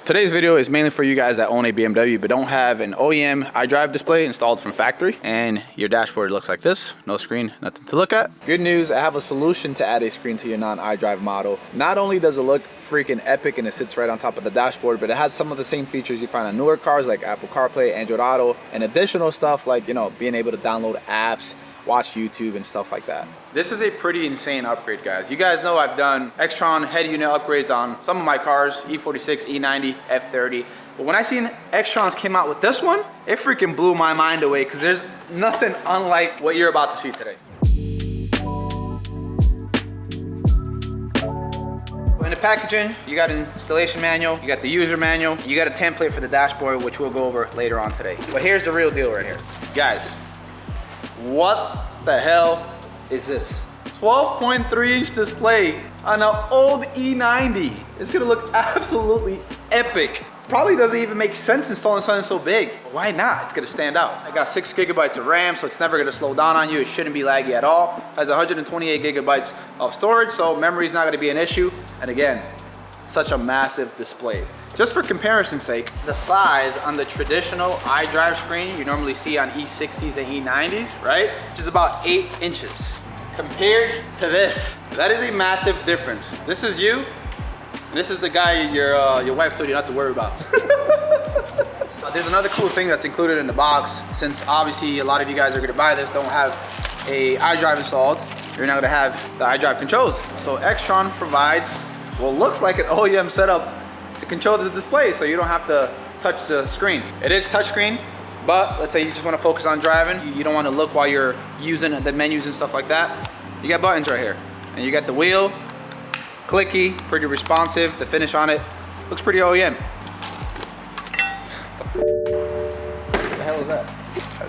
Today's video is mainly for you guys that own a BMW but don't have an OEM iDrive display installed from factory, and your dashboard looks like this. No screen, nothing to look at. Good news, I have a solution to add a screen to your non-iDrive model. Not only does it look freaking epic and it sits right on top of the dashboard, but it has some of the same features you find on newer cars like Apple Carplay, Android Auto, and additional stuff like, you know, being able to download apps, watch YouTube and stuff like that. This is a pretty insane upgrade, guys. You guys know I've done Xtron head unit upgrades on some of my cars, E46, E90, F30. But when I seen Xtrons came out with this one, it freaking blew my mind away because there's nothing unlike what you're about to see today. In the packaging, you got an installation manual, you got the user manual, you got a template for the dashboard, which we'll go over later on today. But here's the real deal right here. Guys, what the hell is this? 12.3-inch display on an old E90. It's gonna look absolutely epic. Probably doesn't even make sense installing something so big. But why not? It's gonna stand out. I got 6 gigabytes of RAM, so it's never gonna slow down on you. It shouldn't be laggy at all. Has 128 gigabytes of storage, so memory is not gonna be an issue. And again, such a massive display. Just for comparison's sake, the size on the traditional iDrive screen you normally see on E60s and E90s, right? Which is about 8 inches. Compared to this, that is a massive difference. This is you, and this is the guy your wife told you not to worry about. There's another cool thing that's included in the box. Since obviously a lot of you guys are gonna buy this, don't have a iDrive installed, you're not gonna have the iDrive controls. So Xtron provides what looks like an OEM setup to control the display, so you don't have to touch the screen. It is touchscreen, but let's say you just want to focus on driving. You don't want to look while you're using the menus and stuff like that. You got buttons right here, and you got the wheel, clicky, pretty responsive. The finish on it looks pretty OEM. What the hell is that?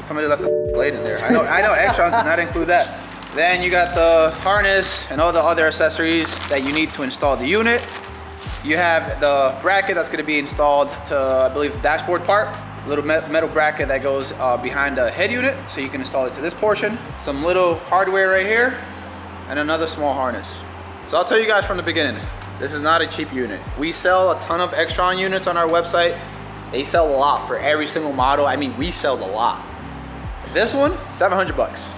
Somebody left a blade in there. I know Xtrons did not include that. Then you got the harness and all the other accessories that you need to install the unit. You have the bracket that's going to be installed to, I believe, the dashboard part. A little metal bracket that goes behind the head unit, so you can install it to this portion. Some little hardware right here, and another small harness. So I'll tell you guys from the beginning, this is not a cheap unit. We sell a ton of Xtron units on our website. They sell a lot for every single model. I mean, we sell a lot. This one, 700 bucks.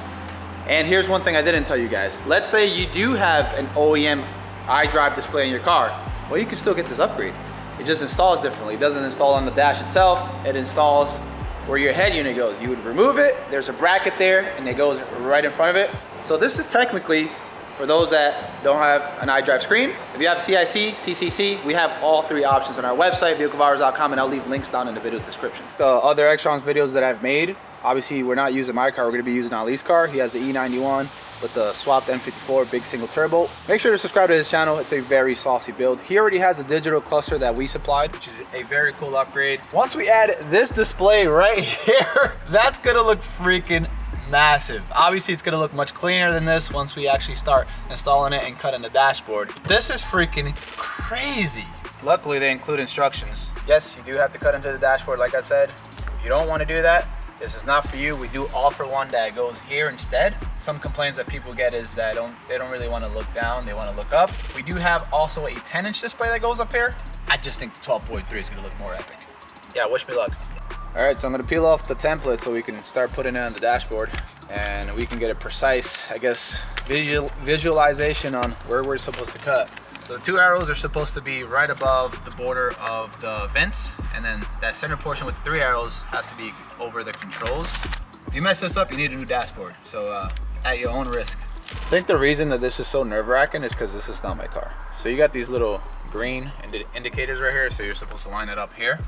And here's one thing I didn't tell you guys. Let's say you do have an OEM iDrive display in your car. Well, you can still get this upgrade. It just installs differently. It doesn't install on the dash itself. It installs where your head unit goes. You would remove it, there's a bracket there, and it goes right in front of it. So this is technically for those that don't have an iDrive screen. If you have CIC, CCC, we have all 3 options on our website, vehiclevours.com, and I'll leave links down in the video's description. The other Xtrons videos that I've made, obviously we're not using my car, we're gonna be using Ali's car. He has the E91 with the swapped M54 big single turbo. Make sure to subscribe to his channel. It's a very saucy build. He already has the digital cluster that we supplied, which is a very cool upgrade. Once we add this display right here, that's gonna look freaking massive. Obviously it's gonna look much cleaner than this once we actually start installing it and cutting the dashboard. This is freaking crazy. Luckily they include instructions. Yes, you do have to cut into the dashboard like I said. If you don't want to do that, this is not for you. We do offer one that goes here instead. Some complaints that people get is that they don't really want to look down, they want to look up. We do have also a 10-inch display that goes up here. I just think the 12.3 is going to look more epic. Yeah, wish me luck. All right, so I'm going to peel off the template so we can start putting it on the dashboard, and we can get a precise, I guess, visualization on where we're supposed to cut. So the 2 arrows are supposed to be right above the border of the vents, and then that center portion with the 3 arrows has to be over the controls. If you mess this up, you need a new dashboard, so at your own risk. I think the reason that this is so nerve-wracking is because this is not my car. So you got these little green indicators right here, so you're supposed to line it up here.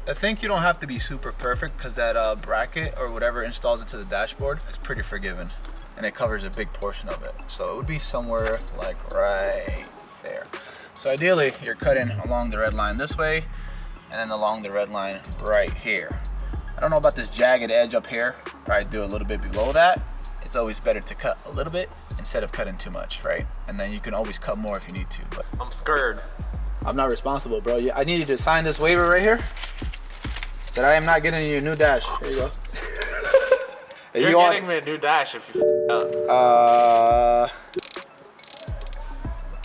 I think you don't have to be super perfect because that bracket or whatever installs into the dashboard is pretty forgiving, and it covers a big portion of it. So it would be somewhere like right there. So ideally you're cutting along the red line this way and then along the red line right here. I don't know about this jagged edge up here, probably do a little bit below that. It's always better to cut a little bit instead of cutting too much, right? And then you can always cut more if you need to, but I'm scared. I'm not responsible, bro. I need you to sign this waiver right here that I am not getting you a new dash. There you go. You're getting me a new dash if you up.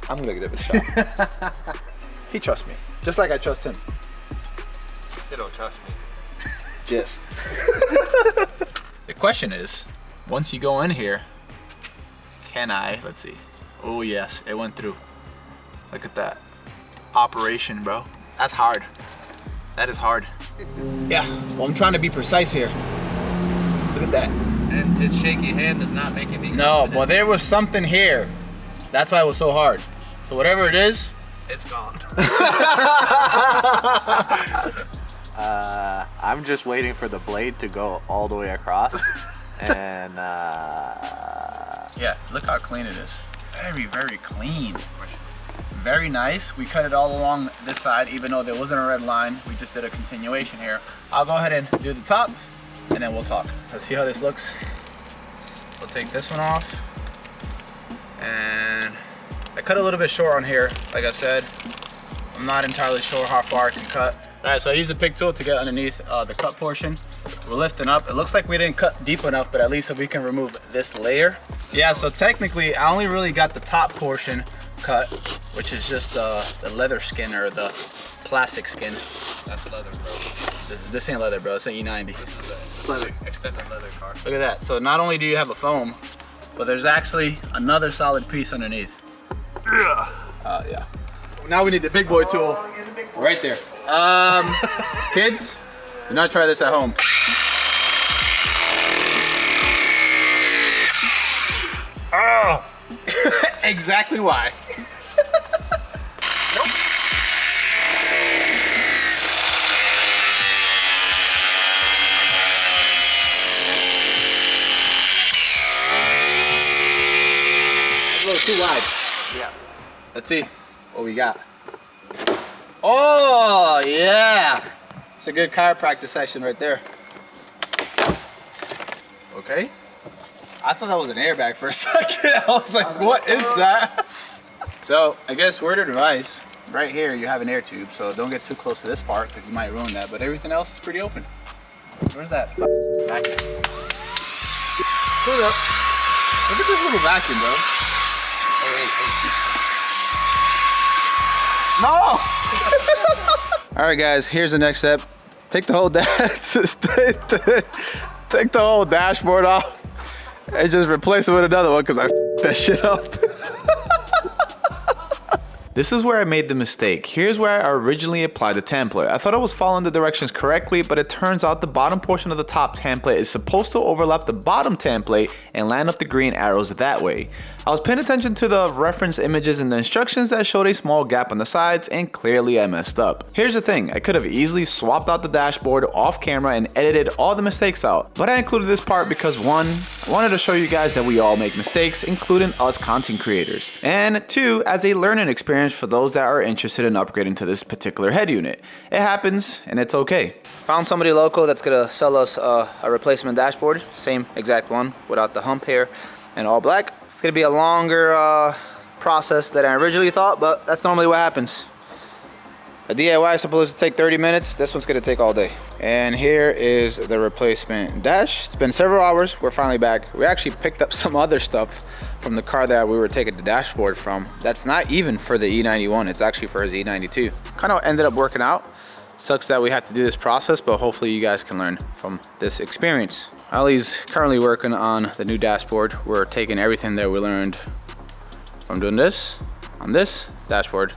I'm gonna give it a shot. He trusts me, just like I trust him. They don't trust me. Just. The question is, once you go in here, can I, let's see. Oh yes, it went through. Look at that. Operation, bro. That's hard. That is hard. Yeah, well I'm trying to be precise here. Look at that. And his shaky hand does not make any. No, well there was something here. That's why it was so hard. So whatever it is, it's gone. I'm just waiting for the blade to go all the way across. And yeah, look how clean it is. Very, very clean. Very nice. We cut it all along this side, even though there wasn't a red line. We just did a continuation here. I'll go ahead and do the top, and then we'll talk. Let's see how this looks. We'll take this one off. And I cut a little bit short on here, like I said. I'm not entirely sure how far I can cut. All right, so I used a pick tool to get underneath the cut portion. We're lifting up. It looks like we didn't cut deep enough, but at least if we can remove this layer. Yeah, so technically I only really got the top portion cut, which is just the leather skin or the plastic skin. That's leather, bro. This ain't leather, bro. It's an E90. This is leather. Extended leather car. Look at that. So not only do you have a foam, but there's actually another solid piece underneath. Yeah. Now we need the big boy tool. Right there. Kids, do not try this at home. Oh! Exactly why. Nope. It's a little too wide. yeah. Let's see what we got. Oh, yeah. It's a good chiropractic section right there. Okay. I thought that was an airbag for a second. I was like, what is that? So, I guess word of advice, right here you have an air tube, so don't get too close to this part because you might ruin that, but everything else is pretty open. Where's that vacuum? Pull it up. Look at this little vacuum, bro. No! Alright guys, here's the next step. Take the whole take the whole dashboard off and just replace it with another one because I f***ed that shit up. This is where I made the mistake. Here's where I originally applied the template. I thought I was following the directions correctly, but it turns out the bottom portion of the top template is supposed to overlap the bottom template and line up the green arrows that way. I was paying attention to the reference images and the instructions that showed a small gap on the sides, and clearly I messed up. Here's the thing, I could have easily swapped out the dashboard off camera and edited all the mistakes out, but I included this part because 1, I wanted to show you guys that we all make mistakes, including us content creators, and 2, as a learning experience for those that are interested in upgrading to this particular head unit. It happens, and it's okay. Found somebody local that's gonna sell us a replacement dashboard, same exact one, without the hump here, and all black. It's gonna be a longer process than I originally thought, but that's normally what happens. A DIY is supposed to take 30 minutes. This one's gonna take all day. And here is the replacement dash. It's been several hours. We're finally back. We actually picked up some other stuff from the car that we were taking the dashboard from. That's not even for the E91. It's actually for his E92. Kind of ended up working out. Sucks that we have to do this process, but hopefully you guys can learn from this experience. Ali's currently working on the new dashboard. We're taking everything that we learned from doing this on this dashboard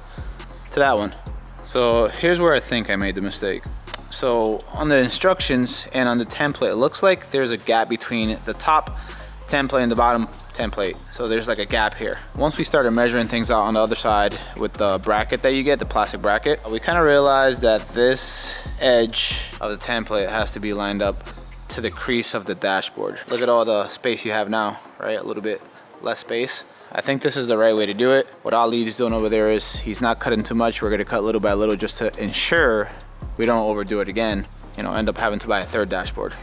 to that one. So here's where I think I made the mistake. So on the instructions and on the template, it looks like there's a gap between the top template and the bottom template. So there's like a gap here. Once we started measuring things out on the other side with the bracket that you get, the plastic bracket, we kind of realized that this edge of the template has to be lined up to the crease of the dashboard. Look at all the space you have now, right? A little bit less space. I think this is the right way to do it. What Ali is doing over there is he's not cutting too much. We're gonna cut little by little just to ensure we don't overdo it again. You know, end up having to buy a third dashboard.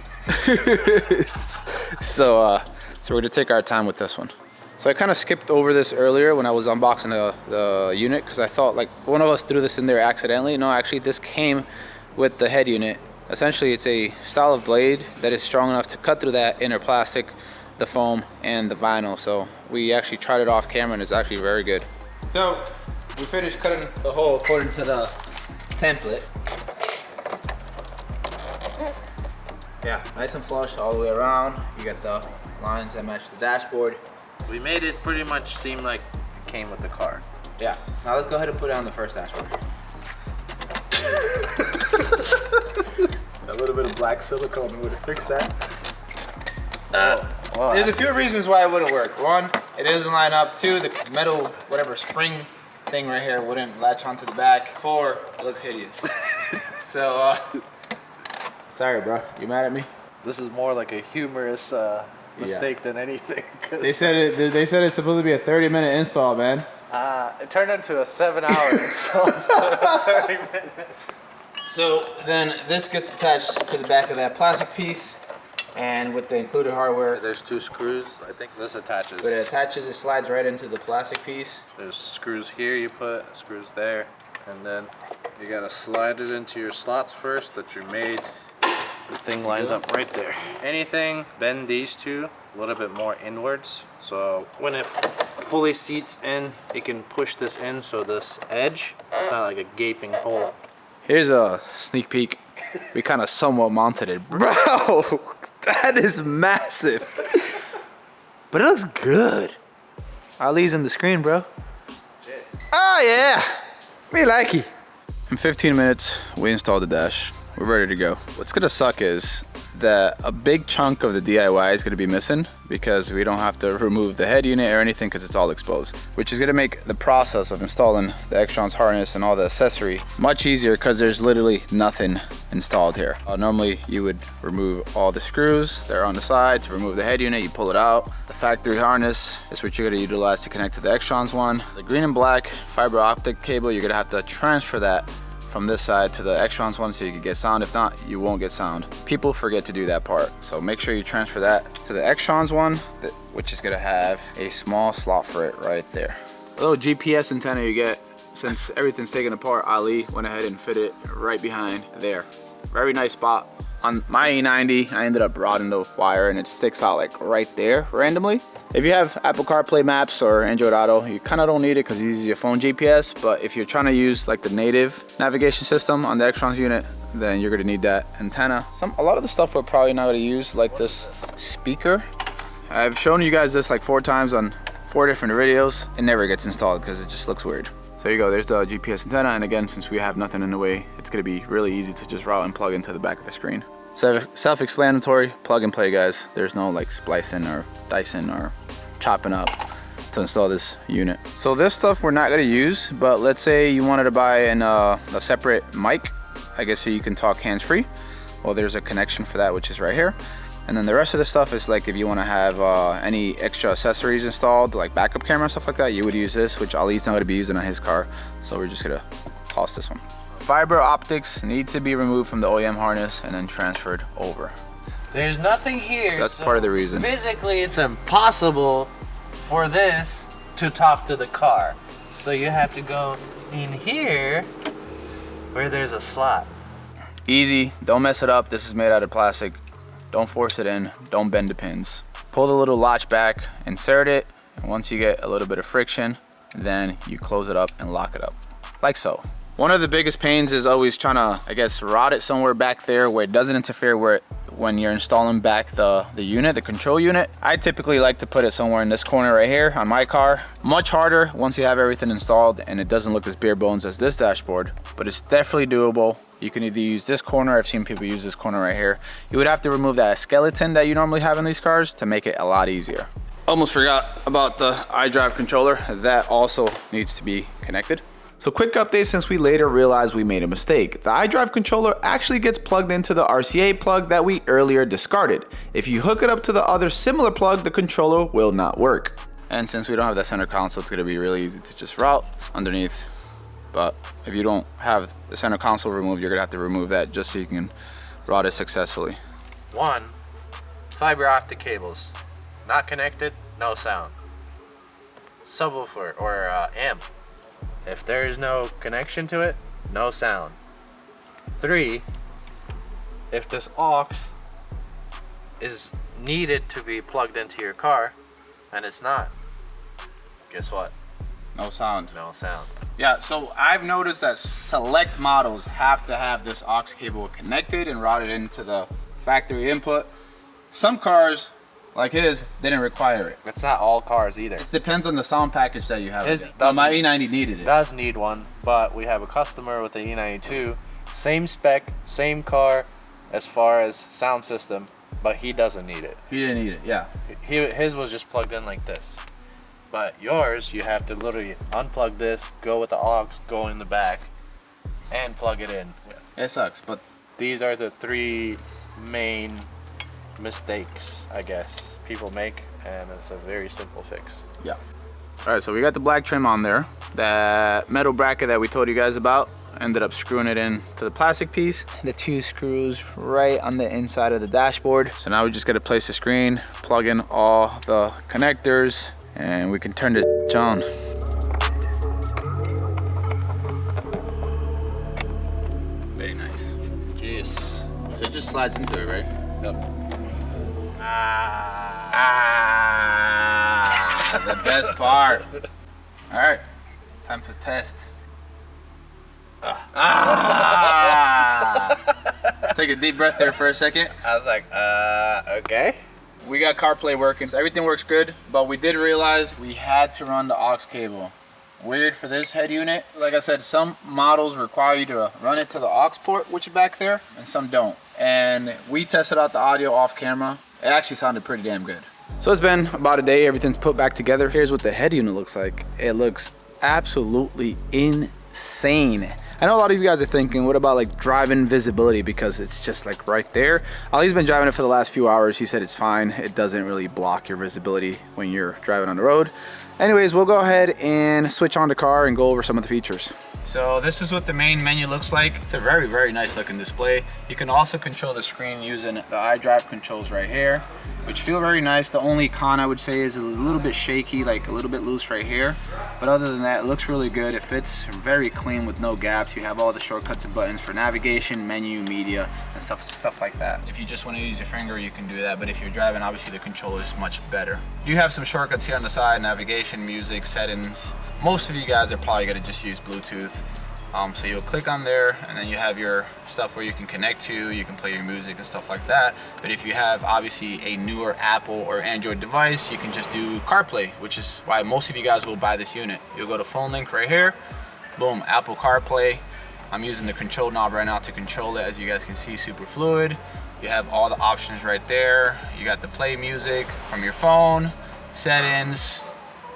So we're gonna take our time with this one. So I kind of skipped over this earlier when I was unboxing the unit because I thought like one of us threw this in there accidentally. No, actually this came with the head unit. Essentially it's a style of blade that is strong enough to cut through that inner plastic, the foam, and the vinyl. So we actually tried it off camera and it's actually very good. So we finished cutting the hole according to the template. Yeah, nice and flush all the way around. You got the lines that match the dashboard. We made it pretty much seem like it came with the car. Yeah, now let's go ahead and put it on the first dashboard. A little bit of black silicone would have fixed that. Well, There's a few reasons why it wouldn't work. One, it doesn't line up. Two, the metal, whatever spring thing right here wouldn't latch onto the back. Four, it looks hideous. So, sorry bro, you mad at me? This is more like a humorous mistake than anything. They said it's supposed to be a 30-minute install, man. It turned into a 7-hour install instead of 30 minutes. So then this gets attached to the back of that plastic piece, and with the included hardware, There's 2 screws. I think this attaches. but it attaches, it slides right into the plastic piece. There's screws here you put, screws there, and then you gotta slide it into your slots first that you made. The thing lines up right there. Anything, bend these two a little bit more inwards. So when it fully seats in, it can push this in so this edge, it's not like a gaping hole. Here's a sneak peek. We kind of somewhat mounted it. Bro, that is massive. But it looks good. Ali's in the screen, bro. Yes. Oh yeah, me like it. In 15 minutes, we installed the dash. We're ready to go. What's gonna suck is that a big chunk of the DIY is gonna be missing because we don't have to remove the head unit or anything because it's all exposed, which is gonna make the process of installing the Xtrons harness and all the accessory much easier because there's literally nothing installed here. Normally you would remove all the screws that are on the side to remove the head unit, you pull it out. The factory harness is what you're gonna utilize to connect to the Xtrons one. The green and black fiber optic cable, you're gonna have to transfer that from this side to the Xtrons one so you can get sound. If not, you won't get sound. People forget to do that part. So make sure you transfer that to the Xtrons one, which is gonna have a small slot for it right there. A little GPS antenna you get, since everything's taken apart, Ali went ahead and fit it right behind there. Very nice spot. On my E90, I ended up routing the wire and it sticks out like right there randomly. If you have Apple CarPlay maps or Android Auto, you kind of don't need it because it uses your phone GPS, but if you're trying to use like the native navigation system on the Xtrons unit, then you're gonna need that antenna. A lot of the stuff we're probably not gonna use, like this speaker. I've shown you guys this like 4 times on 4 different videos. It never gets installed because it just looks weird. So there you go, there's the GPS antenna, and again, since we have nothing in the way, it's gonna be really easy to just route and plug into the back of the screen. So self-explanatory, plug and play, guys. There's no like splicing or dicing or chopping up to install this unit. So this stuff we're not gonna use, but let's say you wanted to buy a separate mic, I guess, so you can talk hands-free. Well, there's a connection for that, which is right here. And then the rest of the stuff is like if you want to have any extra accessories installed, like backup camera and stuff like that, you would use this, which Ali's not going to be using on his car. So we're just going to toss this one. Fiber optics need to be removed from the OEM harness and then transferred over. There's nothing here. That's part of the reason. Physically, it's impossible for this to talk to the car. So you have to go in here where there's a slot. Easy, don't mess it up. This is made out of plastic. Don't force it in, don't bend the pins. Pull the little latch back, insert it, and once you get a little bit of friction, then you close it up and lock it up, like so. One of the biggest pains is always trying to, I guess, route it somewhere back there where it doesn't interfere when you're installing back the unit, the control unit. I typically like to put it somewhere in this corner right here on my car. Much harder once you have everything installed and it doesn't look as bare bones as this dashboard, but it's definitely doable. You can either use this corner, I've seen people use this corner right here. You would have to remove that skeleton that you normally have in these cars to make it a lot easier. Almost forgot about the iDrive controller. That also needs to be connected. So quick update, since we later realized we made a mistake. The iDrive controller actually gets plugged into the RCA plug that we earlier discarded. If you hook it up to the other similar plug, the controller will not work. And since we don't have that center console, it's gonna be really easy to just route underneath. But if you don't have the center console removed, you're gonna have to remove that just so you can route it successfully. 1, fiber optic cables. Not connected, no sound. Subwoofer or amp. If there is no connection to it, no sound. 3, if this aux is needed to be plugged into your car and it's not, guess what? No sound. No sound. Yeah, so I've noticed that select models have to have this aux cable connected and routed into the factory input. Some cars, like his, didn't require it. It's not all cars either. It depends on the sound package that you have. His My E90 needed it. Does need one, but we have a customer with the E92, same spec, same car as far as sound system, but he doesn't need it. He didn't need it, yeah. His was just plugged in like this. But yours, you have to literally unplug this, go with the aux, go in the back, and plug it in. It sucks, but These are the 3 main mistakes, I guess, people make, and it's a very simple fix. yeah. All right, so we got the black trim on there. That metal bracket that we told you guys about, ended up screwing it in to the plastic piece. The 2 screws right on the inside of the dashboard. So now we just gotta place the screen, plug in all the connectors, and we can turn this on. Very nice. Jeez. So it just slides into it, right? Yep. The best part. All right, time to test. Take a deep breath there for a second. I was like, okay. We got CarPlay working, so everything works good, but we did realize we had to run the aux cable. Weird for this head unit. Like I said, some models require you to run it to the aux port, which is back there, and some don't. And we tested out the audio off camera. It actually sounded pretty damn good. So it's been about a day, everything's put back together. Here's what the head unit looks like. It looks absolutely insane. I know a lot of you guys are thinking, what about like driving visibility, because it's just like right there. Ali's been driving it for the last few hours. He said it's fine. It doesn't really block your visibility when you're driving on the road. Anyways, we'll go ahead and switch on the car and go over some of the features. So this is what the main menu looks like. It's a very, very nice looking display. You can also control the screen using the iDrive controls right here, which feel very nice. The only con I would say is it's a little bit shaky, like a little bit loose right here. But other than that, it looks really good. It fits very clean with no gaps. You have all the shortcuts and buttons for navigation, menu, media, and stuff like that. If you just want to use your finger, you can do that. But if you're driving, obviously the controller is much better. You have some shortcuts here on the side, navigation, music, settings. Most of you guys are probably gonna just use Bluetooth. So you'll click on there, and then you have your stuff where you can connect to, you can play your music and stuff like that. But if you have obviously a newer Apple or Android device, you can just do CarPlay, which is why most of you guys will buy this unit. You'll go to phone link right here, boom, Apple CarPlay. I'm using the control knob right now to control it. As you guys can see, super fluid. You have all the options right there. You got the play music from your phone, settings.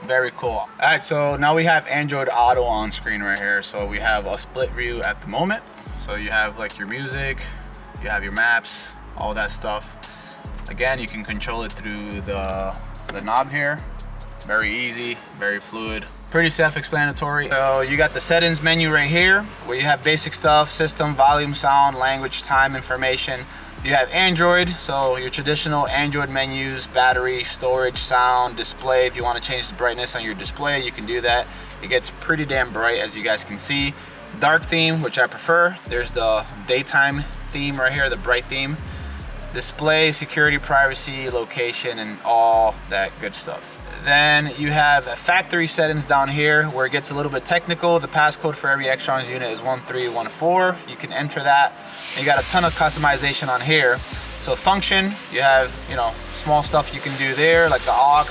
Very cool. All right, so now we have Android Auto on screen right here. So we have a split view at the moment. So you have like your music, you have your maps, all that stuff. Again, you can control it through the knob here. It's very easy, very fluid, pretty self-explanatory. So you got the settings menu right here, where you have basic stuff, system, volume, sound, language, time, information. You have Android, so your traditional Android menus, battery, storage, sound, display. If you want to change the brightness on your display, you can do that. It gets pretty damn bright, as you guys can see. Dark theme, which I prefer. There's the daytime theme right here, the bright theme. Display, security, privacy, location, and all that good stuff. Then you have factory settings down here where it gets a little bit technical. The passcode for every Xtrons unit is 1314. You can enter that. And you got a ton of customization on here. So function, you have, small stuff you can do there, like the aux,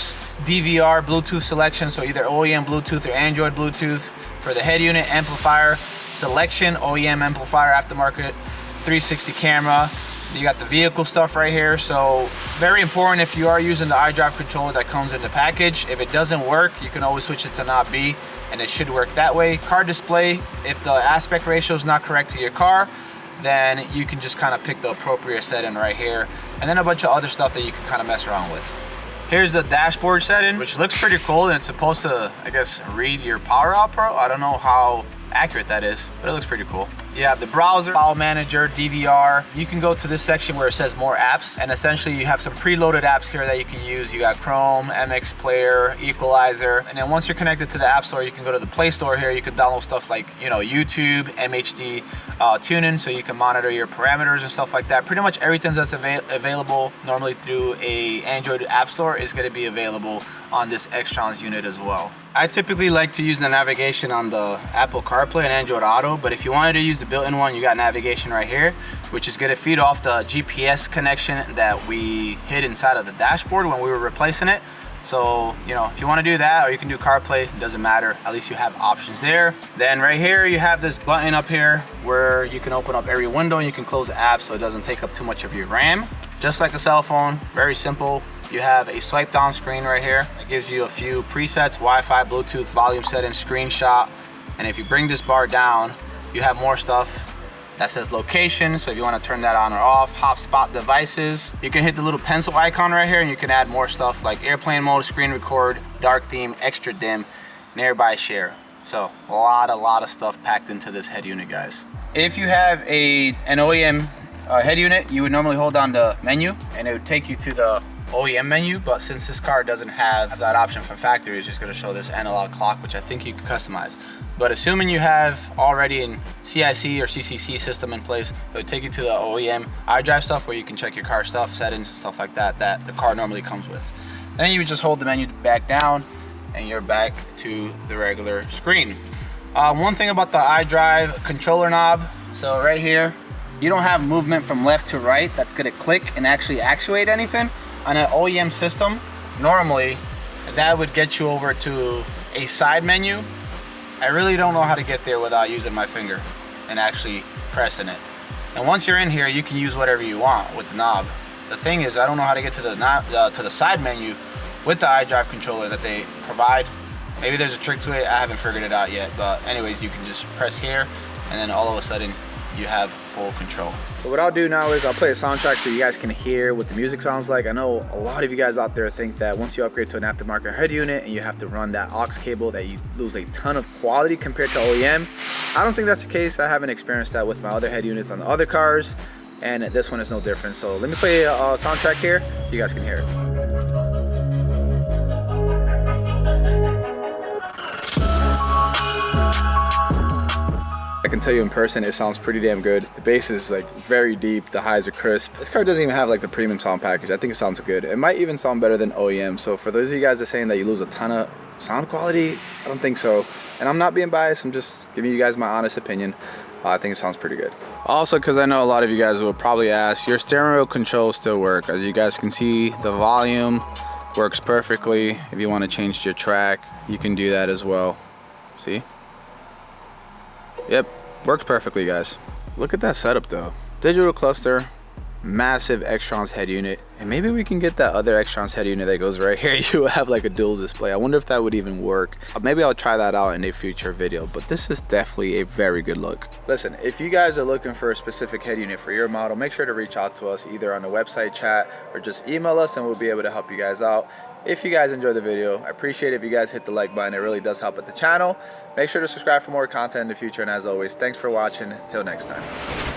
DVR, Bluetooth selection, so either OEM Bluetooth or Android Bluetooth. For the head unit, amplifier selection, OEM amplifier, aftermarket, 360 camera. You got the vehicle stuff right here. So very important if you are using the iDrive controller that comes in the package. If it doesn't work, you can always switch it to knob B, and it should work that way. Car display, if the aspect ratio is not correct to your car, then you can just kind of pick the appropriate setting right here. And then a bunch of other stuff that you can kind of mess around with. Here's the dashboard setting, which looks pretty cool, and it's supposed to, I guess, read your power output. I don't know how accurate that is, but it looks pretty cool. You have the browser, file manager, DVR. You can go to this section where it says more apps, and essentially you have some preloaded apps here that you can use. You got Chrome, MX Player, Equalizer, and then once you're connected to the App Store, you can go to the Play Store here. You can download stuff like, YouTube, MHD tuning, so you can monitor your parameters and stuff like that. Pretty much everything that's available normally through a Android App Store is going to be available on this Xtrons unit as well. I typically like to use the navigation on the Apple Carplay and Android Auto, but if you wanted to use the built-in one, you got navigation right here, which is going to feed off the GPS connection that we hid inside of the dashboard when we were replacing it. So, you know, if you want to do that, or you can do CarPlay, it doesn't matter. At least you have options there. Then right here, you have this button up here where you can open up every window and you can close the app so it doesn't take up too much of your RAM. Just like a cell phone, very simple. You have a swipe down screen right here. It gives you a few presets, Wi-Fi, Bluetooth, volume settings, screenshot. And if you bring this bar down, you have more stuff that says location, so if you want to turn that on or off. Hotspot devices, you can hit the little pencil icon right here and you can add more stuff like airplane mode, screen record, dark theme, extra dim, nearby share. So a lot of stuff packed into this head unit, guys. If you have an OEM head unit, you would normally hold down the menu and it would take you to the OEM menu, but since this car doesn't have that option from factory, it's just going to show this analog clock, which I think you can customize. But assuming you have already an CIC or CCC system in place, it would take you to the OEM iDrive stuff where you can check your car stuff, settings and stuff like that that the car normally comes with. Then you would just hold the menu back down and you're back to the regular screen. One thing about the iDrive controller knob, so right here, you don't have movement from left to right that's going to click and actually actuate anything. On an OEM system, normally that would get you over to a side menu. I really don't know how to get there without using my finger and actually pressing it. And once you're in here, you can use whatever you want with the knob. The thing is, I don't know how to get to the knob, to the side menu with the iDrive controller that they provide. Maybe there's a trick to it. I haven't figured it out yet. But anyways, you can just press here, and then all of a sudden, you have full control. So what I'll do now is I'll play a soundtrack so you guys can hear what the music sounds like. I know a lot of you guys out there think that once you upgrade to an aftermarket head unit and you have to run that aux cable, that you lose a ton of quality compared to OEM. I don't think that's the case. I haven't experienced that with my other head units on the other cars, and this one is no different. So let me play a soundtrack here so you guys can hear it. I can tell you in person, it sounds pretty damn good. The bass is like very deep, the highs are crisp. This car doesn't even have like the premium sound package. I think it sounds good. It might even sound better than OEM. So for those of you guys that are saying that you lose a ton of sound quality, I don't think so. And I'm not being biased, I'm just giving you guys my honest opinion. I think it sounds pretty good. Also, because I know a lot of you guys will probably ask, your steering wheel controls still work. As you guys can see, the volume works perfectly. If you want to change your track, you can do that as well. See? Yep, works perfectly, guys. Look at that setup though. Digital cluster, massive Xtrons head unit, and maybe we can get that other Xtrons head unit that goes right here. You have like a dual display. I wonder if that would even work. Maybe I'll try that out in a future video, but this is definitely a very good look. Listen, if you guys are looking for a specific head unit for your model, make sure to reach out to us either on the website chat or just email us and we'll be able to help you guys out. If you guys enjoyed the video, I appreciate it if you guys hit the like button. It really does help with the channel. Make sure to subscribe for more content in the future, and as always, thanks for watching. Until next time.